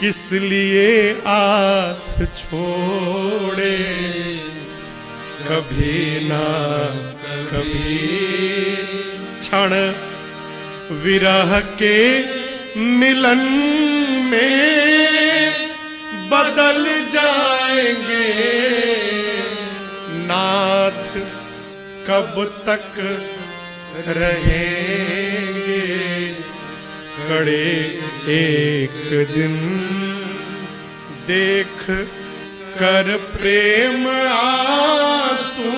किस लिए आस छोड़े, कभी ना कभी क्षण विरह के मिलन में बदल जाएंगे। नाथ कब तक रहेंगे, कड़े एक दिन देख कर प्रेम आंसू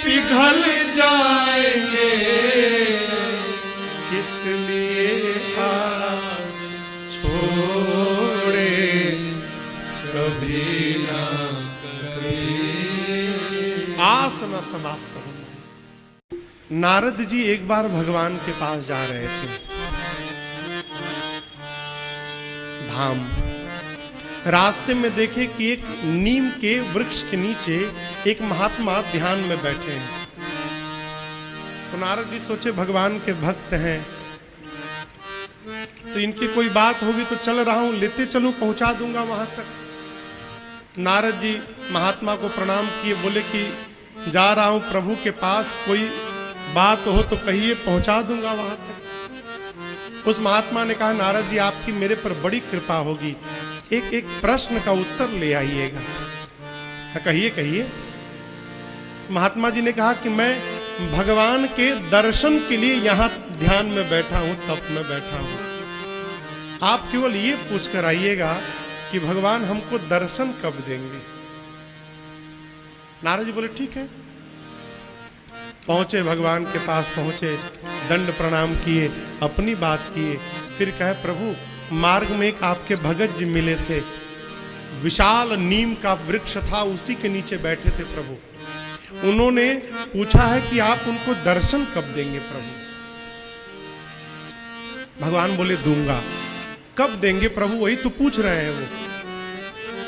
पिघल जाएंगे। किस लिए आस छोड़े, कभी ना कभी आस न समाप्त हो। नारद जी एक बार भगवान के पास जा रहे थे धाम। रास्ते में देखे कि एक नीम के वृक्ष के नीचे एक महात्मा ध्यान में बैठे हैं। तो नारद जी सोचे भगवान के भक्त हैं, तो इनकी कोई बात होगी तो चल रहा हूं, लेते चलूं, पहुंचा दूंगा वहां तक। नारद जी महात्मा को प्रणाम किए, बोले कि जा रहा हूं प्रभु के पास, कोई बात हो तो कहिए, पहुंचा दूंगा वहां तक। उस महात्मा ने कहा, नारद जी आपकी मेरे पर बड़ी कृपा होगी, एक प्रश्न का उत्तर ले आइएगा। कहिए कहिए। महात्मा जी ने कहा कि मैं भगवान के दर्शन के लिए यहां ध्यान में बैठा हूं, तप में बैठा हूं। आप केवल ये पूछ कर आइएगा कि भगवान हमको दर्शन कब देंगे। नारद जी बोले ठीक है। पहुंचे, भगवान के पास पहुंचे, दंड प्रणाम किए, अपनी बात किए, फिर कहे प्रभु मार्ग में एक आपके भगत जी मिले थे, विशाल नीम का वृक्ष था, उसी के नीचे बैठे थे प्रभु। उन्होंने पूछा है कि आप उनको दर्शन कब देंगे प्रभु। भगवान बोले दूंगा। कब देंगे प्रभु, वही तो पूछ रहे हैं वो।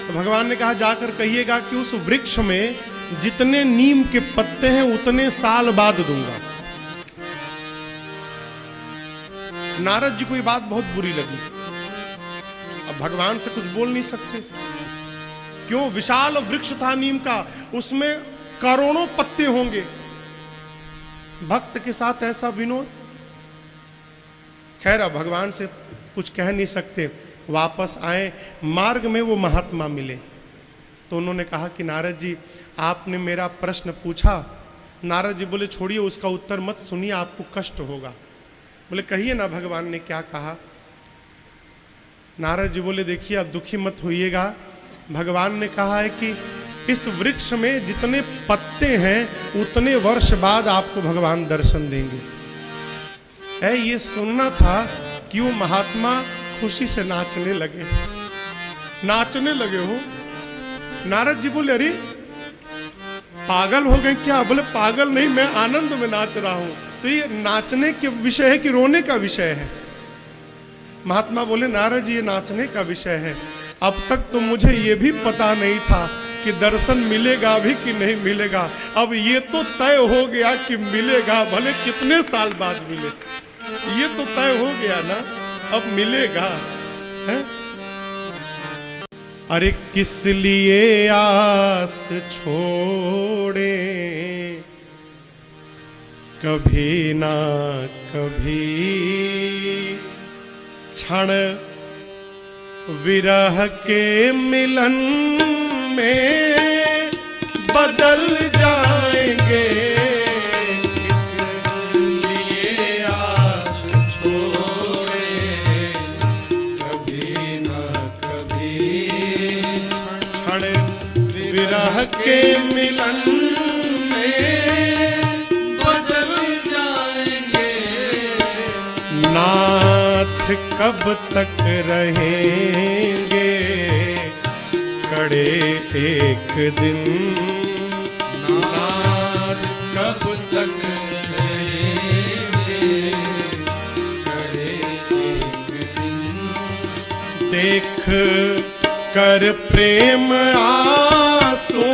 तो भगवान ने कहा जाकर कहिएगा कि उस वृक्ष में जितने नीम के पत्ते हैं उतने साल बाद दूंगा। नारद जी को ये बात बहुत बुरी लगी। अब भगवान से कुछ बोल नहीं सकते, क्यों? विशाल वृक्ष था नीम का, उसमें करोड़ों पत्ते होंगे। भक्त के साथ ऐसा विनोद। खैर अब भगवान से कुछ कह नहीं सकते। वापस आए, मार्ग में वो महात्मा मिले, तो उन्होंने कहा कि नारद जी आपने मेरा प्रश्न पूछा। नारद जी बोले छोड़िए उसका उत्तर मत सुनिए, आपको कष्ट होगा। बोले कहिए ना भगवान ने क्या कहा। नारद जी बोले देखिए आप दुखी मत होइएगा, भगवान ने कहा है कि इस वृक्ष में जितने पत्ते हैं उतने वर्ष बाद आपको भगवान दर्शन देंगे। ये सुनना था कि वो महात्मा खुशी से नाचने लगे। हो। नारद जी बोले अरे पागल हो गए क्या? बोले पागल नहीं, मैं आनंद में नाच रहा हूं। तो ये नाचने के विषय है कि रोने का विषय है? महात्मा बोले नारद जी ये नाचने का विषय है। अब तक तो मुझे ये भी पता नहीं था कि दर्शन मिलेगा भी कि नहीं मिलेगा। अब ये तो तय हो गया कि मिलेगा, भले कितने साल बाद मिले, ये तो तय हो गया ना, अब मिलेगा है? अरे किस लिए आस छोड़े, कभी ना कभी क्षण विरह के मिलन में बदल जाएंगे। किस लिए आस छोड़े, कभी ना कभी क्षण विरह के मिलन में बदल जाएंगे। नाथ कब तक रहेंगे, कड़े एक दिन नाथ कब तक रहेंगे, कड़े एक दिन देख कर प्रेम आंसू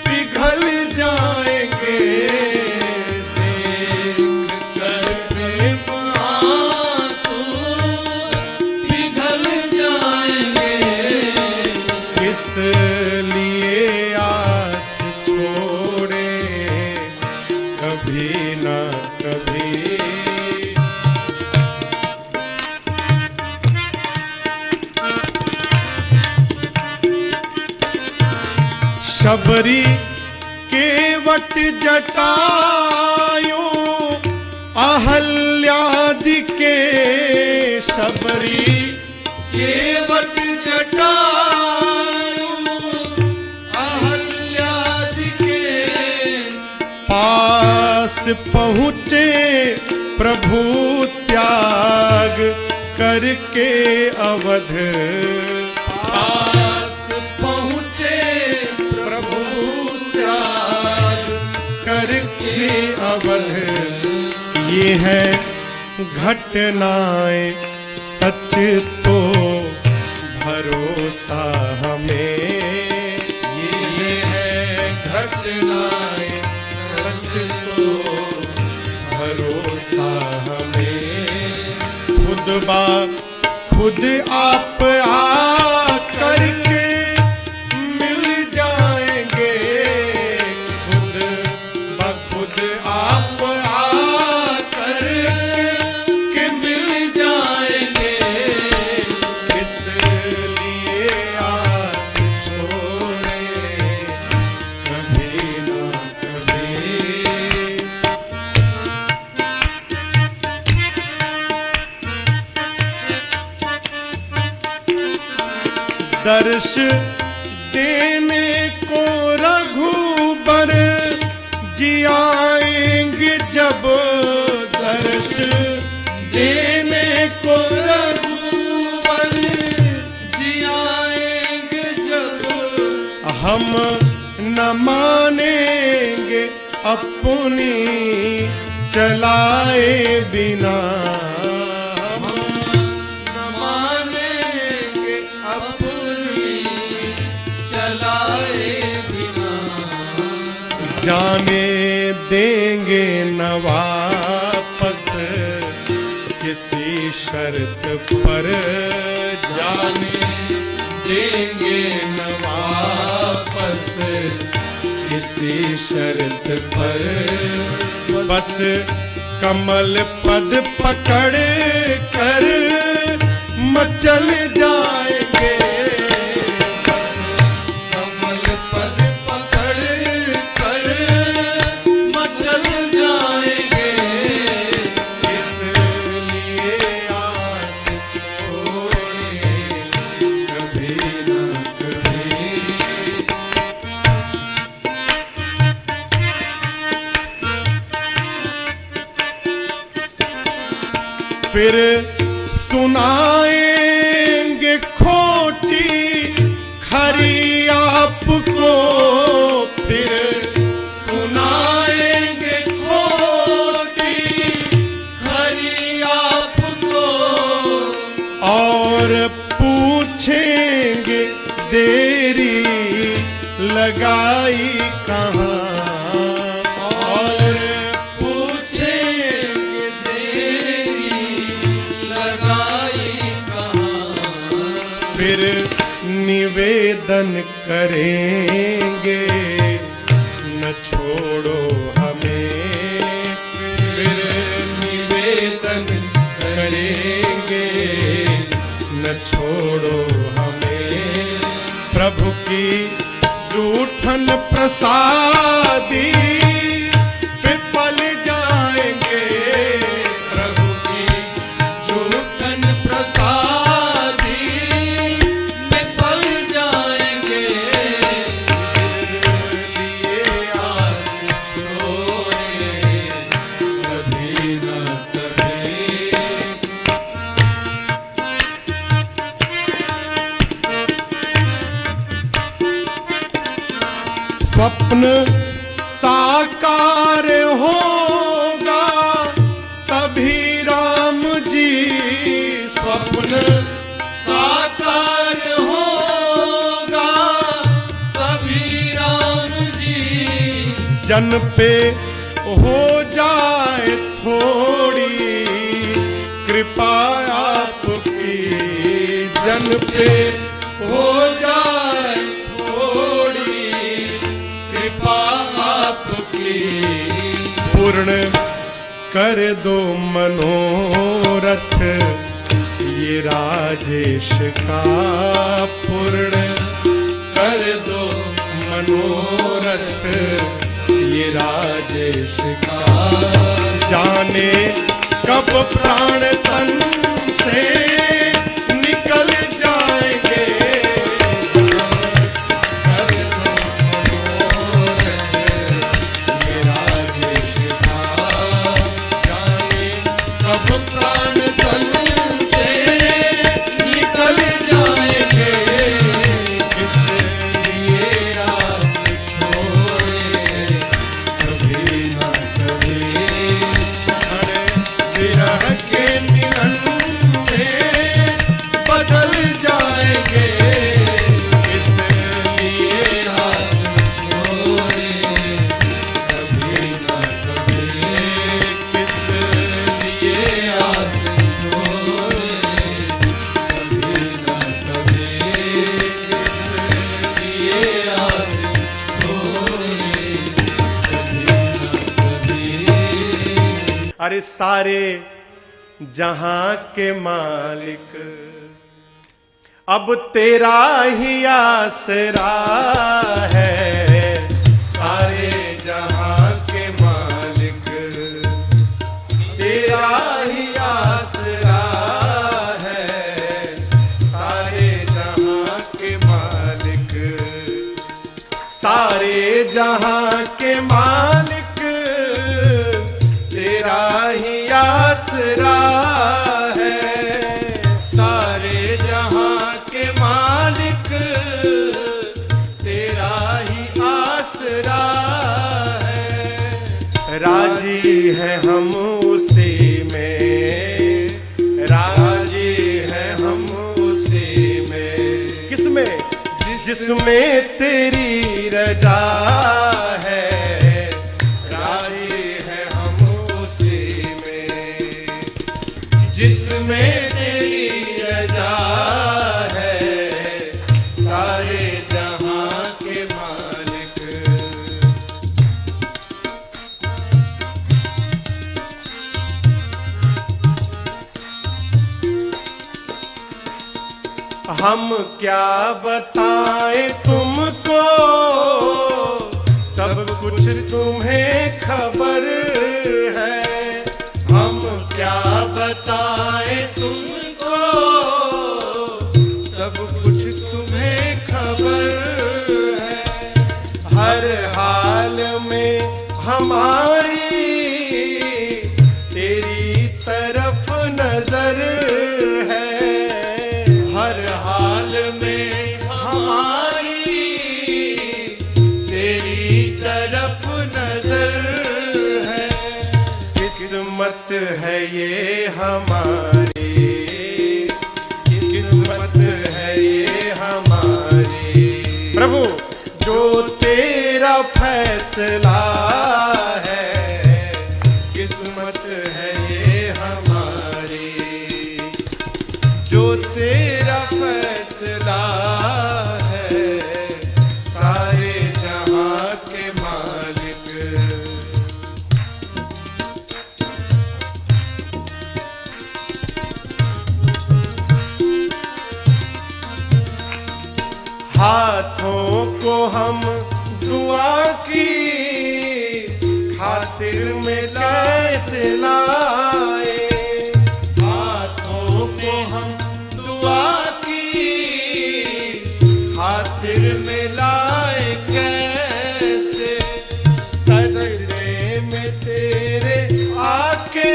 पिघल जाएंगे। देख कर प्रेम आंसू शबरी केवट जटायु अहल्यादि के शबरी केवट जटायु अहल्यादि के पास पहुँचे प्रभु त्याग करके अवध पास पहुँचे प्रभु त्याग करके अवध ये है घटनाएं सच तो भरोसा हमें ये है घटनाएं सच तो भरोसा हमें खुद आप आ करके मिल जाएंगे खुद बखुद आप आ करके मिल जाएंगे इसलिए आस छोड़े कभी ना कभी दर्श देने को रघुबर जी आएंगे जब दर्श देने को रघुवर जी आएंगे जब हम न मानेंगे अपनी चलाए बिना न मानेंगे अपनी चलाए बिना जाने देंगे न वापस किसी शर्त पर जाने देंगे न वापस किसी शर्त पर बस कमल पद पकड़ कर मचल जाएंगे बस कमल पद पकड़ कर मचल जाएंगे इसलिए आस छोड़े कभी ना कभी फिर सुनाएंगे खोटी खरी आपको फिर सुनाएंगे खोटी खरी आपको और पूछेंगे देरी लगाई कहाँ और पूछेंगे देरी लगाई कहाँ फिर निवेदन करेंगे न छोड़ो हमें फिर निवेदन करेंगे न छोड़ो हमें प्रभु की जूठन प्रसादी पिपल जाएंगे प्रभु की जूठन प्रसादी में पल जाएंगे लिए आस छोड़े कभी ना कभी स्वप्न साकार होगा तभी राम जी स्वप्न साकार होगा तभी राम जी जन पे हो जाए थोड़ी कृपा आपकी जन पे हो जाए थोड़ी कृपा आपकी पूर्ण कर दो मनोरथ ये राजेश का पूर्ण कर दो मनोरथ ये राजेश का, जाने कब प्राण तन से निकल जाएंगे, ये राजेश का, जाने कब प्राण तन से निकल जाएंगे, इसलिए आस छोड़े कभी न कभी, विरह के मिलन में बदल जाएंगे, इसलिए आस छोड़े कभी न कभी, इसलिए आस छोड़े कभी न कभी, इसलिए आस छोड़े कभी न कभी। अरे सारे जहां के मालिक अब तेरा ही आसरा है, सारे जहां के मालिक तेरा ही आसरा है, सारे जहां के मालिक, सारे जहां के मालिक तेरा ही आसरा है, सारे जहां के मालिक तेरा ही आसरा है, राजी है हम उसी में, राजी है हम उसी में, किसमें, जिसमें तेरी रजा है, राजी है हम उसी में, जिसमें तेरी रजा है, सारे जहां के मालिक। हम क्या बताएं तुमको, सब कुछ तुम्हें खबर है, हम क्या बताएं तुमको, सब कुछ तुम्हें खबर है, हर हाल में हमारी तेरी तरफ नजर है, हर हाल में हमारी तेरी तरफ नजर है, किस्मत है ये हमारी, किस्मत है ये हमारी, प्रभु जो तेरा फैसला है, किस्मत है ये हमारी, जो तेरा फैसला है, सारे जहां के मालिक। हाथों को हम दुआ की खातिर में कैसे लाए, हाथों को हम दुआ की खातिर में लाए कैसे, सजदे में तेरे आके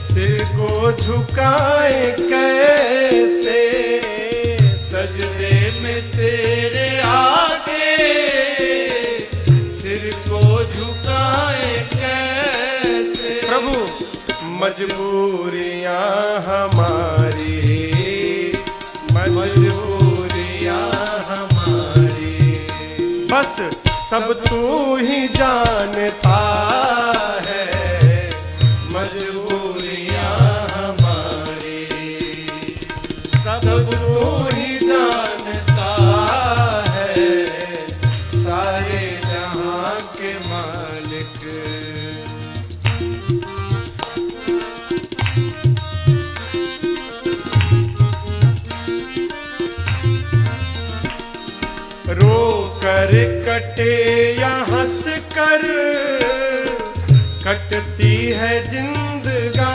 सिर को झुकाए कैसे, सजदे में तेरे आके सिर को झुकाए कैसे, प्रभु मजबूरियां हमारी, मजबूरियां हमारी, बस सब तू ही जानता है, मजबूरियां हमारी, सब तू ही जानता है, सारे जहां के मालिक। रोक कटे या हंस कर, कटती है जिंदगानी।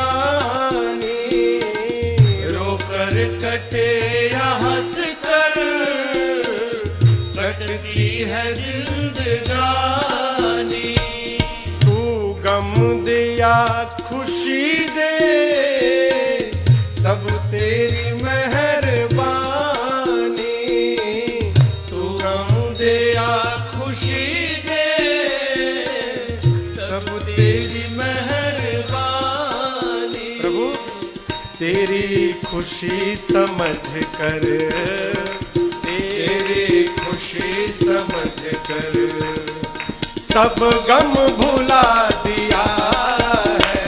रोकर कटे या हंस कर, कटती है जिंदगानी। तू गम दे या खुशी दे, सब तेरी मेहरबानी। तू गम दे या खुशी दे, सब तेरी मेहरबानी। प्रभु तेरी खुशी समझ कर, तेरी खुशी समझ कर, सब गम भुला दिया है।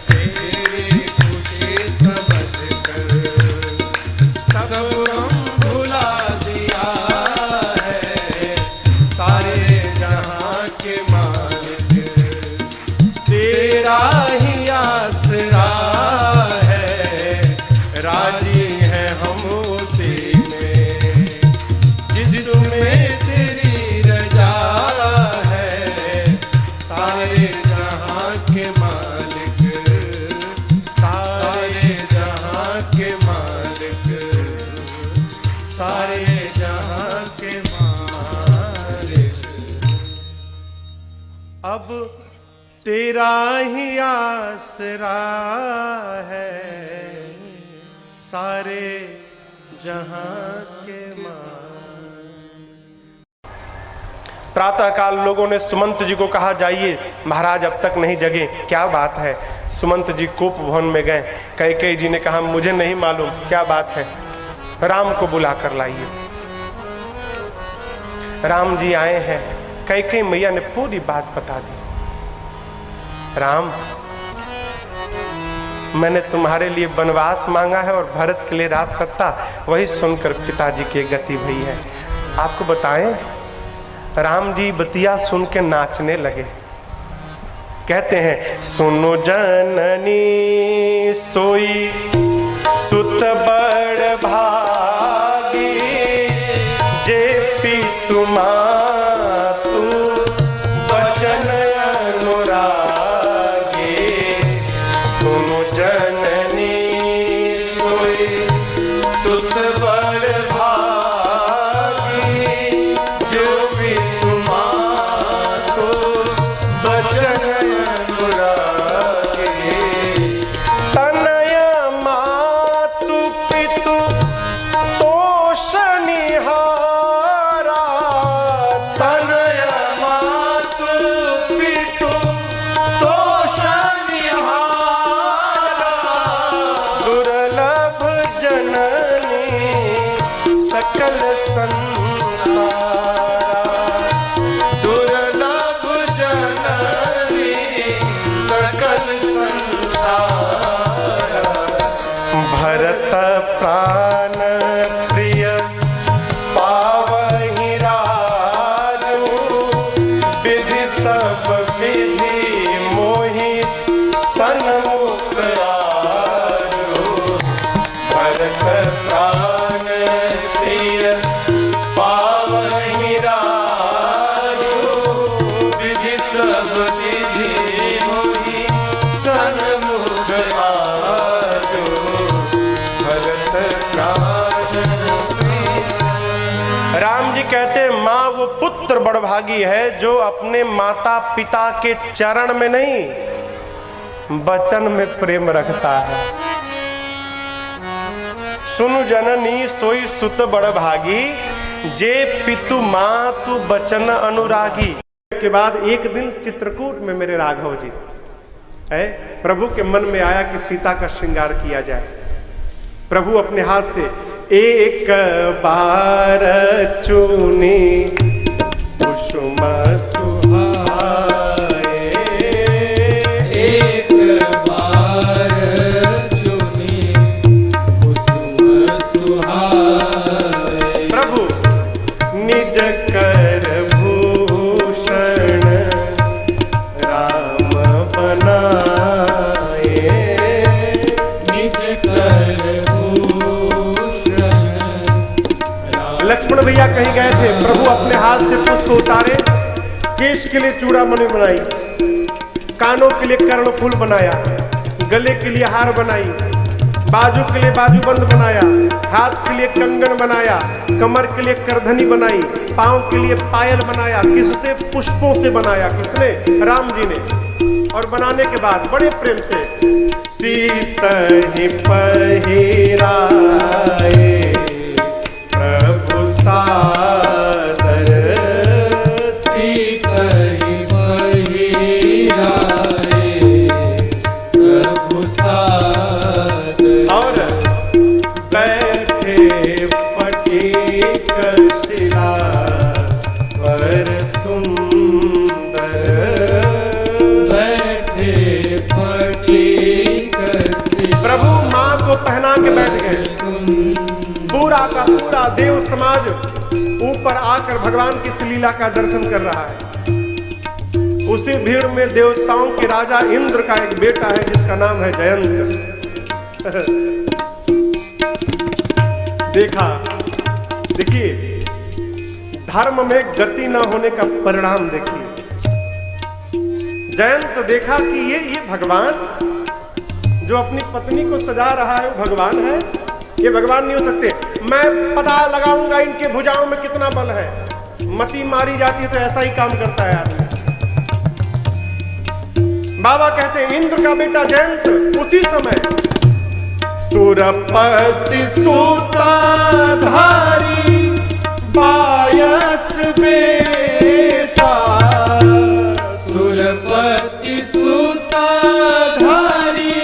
तेरी खुशी समझ कर, सब गम भुला दिया है। सारे जहां के मालिक तेरा ही आसरा है। राजी है हम उसी में जिसमें तेरी रजा है। सारे जहां के मालिक, सारे जहां के मालिक, सारे जहां के मालिक। अब तेरा ही आसरा है। सारे जहां के प्रातःकाल लोगों ने सुमंत जी को कहा, जाइए महाराज अब तक नहीं जगे, क्या बात है। सुमंत जी कोप भवन में गए। कैकेयी जी ने कहा, मुझे नहीं मालूम क्या बात है, राम को बुला कर लाइए। राम जी आए हैं। कैकेयी मैया ने पूरी बात बता दी। राम, मैंने तुम्हारे लिए वनवास मांगा है और भरत के लिए राज सत्ता, वही सुनकर पिताजी की गति हुई है। आपको बताएं, राम जी बतिया सुन के नाचने लगे। कहते हैं, सुनो जननी सोई सुत बड़ भागी, जे पितु मातु बचन अनुरागी। सुनो जननी सोई सुत बड़ भागी, जो पितु मातु बचन अनुरागी। तनय मातु पितु तोषनिहारा, तनय मातु पितु तोषनिहारा। दुर्लभ जननी सकल संसारा। दुर्लभ जननी सकल संसारा। भरत प्राण प्रिय पावहि राजू, विधि सब विधि मोहि सन्मुख राजू। भरत प्राण प्रिय पावहि राजू, विधि सब विधि मोहि सन्मुख राजू। भरत प्राण। राम जी कहते हैं, माँ वो पुत्र बड़भागी है जो अपने माता पिता के चरण में नहीं, वचन में प्रेम रखता है। सुनु जननी सोई सुत बड़भागी, जे पितु मातु बचन अनुरागी। इसके बाद एक दिन चित्रकूट में मेरे राघव जी है, प्रभु के मन में आया कि सीता का श्रृंगार किया जाए। प्रभु अपने हाथ से एक बार चुनी कुसुम सुहाए, एक बार चुनी कुसुम सुहाए। प्रभु निज कर भूषण राम बनाए। निज कर भूषण राम लक्ष्मण भैया कहीं गए थे, प्रभु अपने हाथ से पुष्प उतारे, केश के लिए चूड़ामणि बनाई, कानों के लिए कर्णफूल बनाया, गले के लिए हार बनाई, बाजू के लिए बाजूबंद बनाया, हाथ के लिए कंगन बनाया, कमर के लिए करधनी बनाई, पांव के लिए पायल बनाया। किससे? पुष्पों से बनाया। किसने? राम जी ने। और बनाने के बाद बड़े प्रेम से सीतहि पहिराए प्रभु सादर, सीतहि पहिराए प्रभु सादर। और बैठे फटीक शिला पर सुंदर, बैठे फटीक शिला। प्रभु मां को पहना के बैठ गए। पूरा का पूरा देव समाज ऊपर आकर भगवान की इस लीला का दर्शन कर रहा है। उसी भीड़ में देवताओं के राजा इंद्र का एक बेटा है जिसका नाम है जयंत। देखा, देखिए धर्म में गति न होने का परिणाम देखिए। जयंत देखा कि ये भगवान जो अपनी पत्नी को सजा रहा है वो भगवान है, ये भगवान नहीं हो सकते। मैं पता लगाऊंगा इनके भुजाओं में कितना बल है। मती मारी जाती है तो ऐसा ही काम करता है आदमी। बाबा कहते हैं इंद्र का बेटा जयंत उसी समय सुरपति सूताधारी बायस बेसा, सुरपति सूताधारी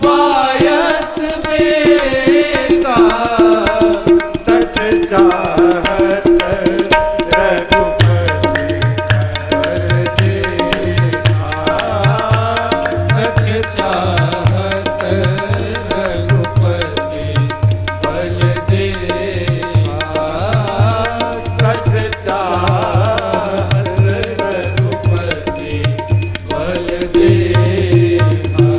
बायस बेसा, सच चाहत रघुपति कर देखा, सच चाहत रघुपति बल देखा, सच चाहत रघुपति बल देखा।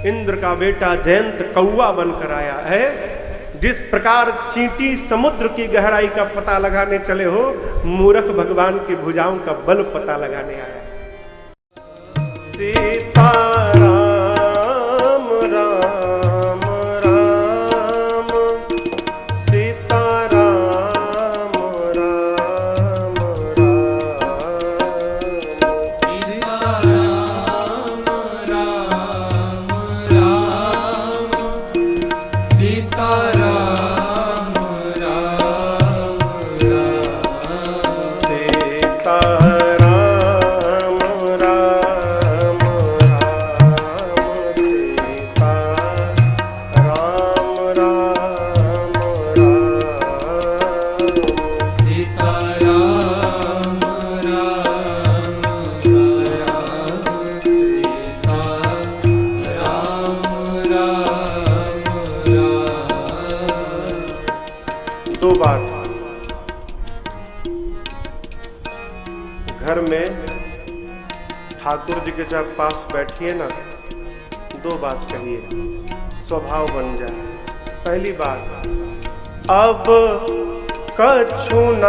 इंद्र का बेटा जयंत कौवा बनकर आया है। जिस प्रकार चींटी समुद्र की गहराई का पता लगाने चले हो, मूर्ख भगवान की भुजाओं का बल पता लगाने आया। सीताराम राम राम, सीताराम राम राम, सीताराम राम राम, सीताराम राम राम, सीताराम राम राम। दो बात घर में ठाकुर जी के जब पास बैठिए ना, दो बात कहिए, स्वभाव बन जाए। पहली बात, अब कछुनाथ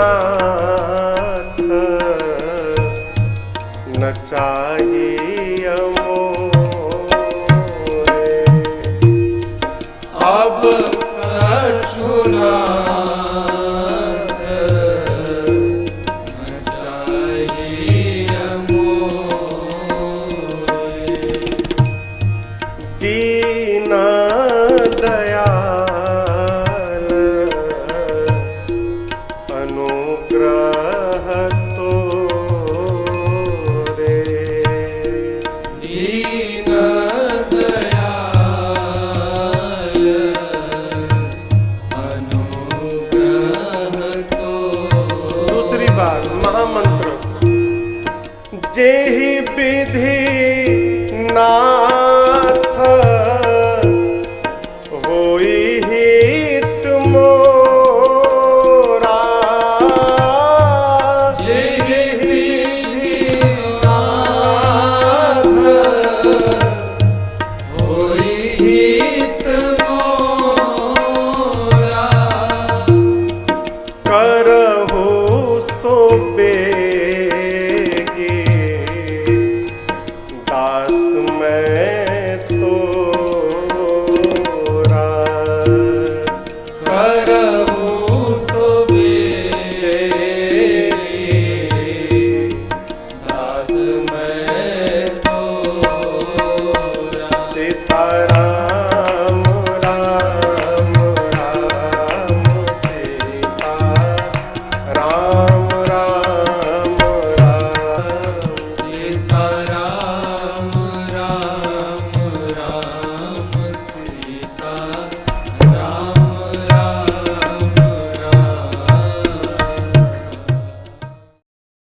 न चाहिए मोरे, अब